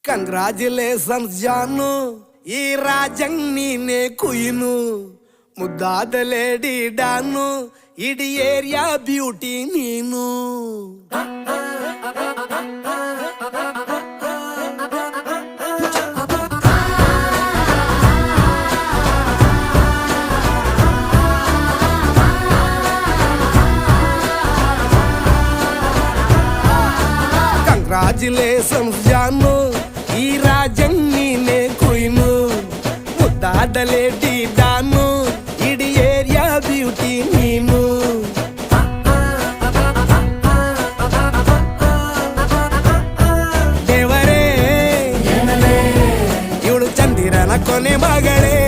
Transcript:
Congratulations ಜಾನು, ಈ ರಾಜಂಗ್ ನೀನೆ ಕುಯ್ನು, ಮುದ್ದಾದ ಲೇಡಿ ಡಾನು, ಇಡೀ ಏರಿಯಾ ಬ್ಯೂಟಿ ನೀನು. ಕಂಗ್ರಾಚುಲೇಷನ್ಸ್ ಜಾನು, ಈ ರಾಜಂಗ್ ನೀನೆ ಕುಯ್ನು, ಮುದ್ದಾದ ಲೇಡಿ ಡಾನು, ಇಡೀ ಏರಿಯಾ ಬ್ಯೂಟಿ ನೀನು. ದೇವರೇ ಇವಳು ಚಂದಿರನ ಕೊನೆ ಮಗಳೇ,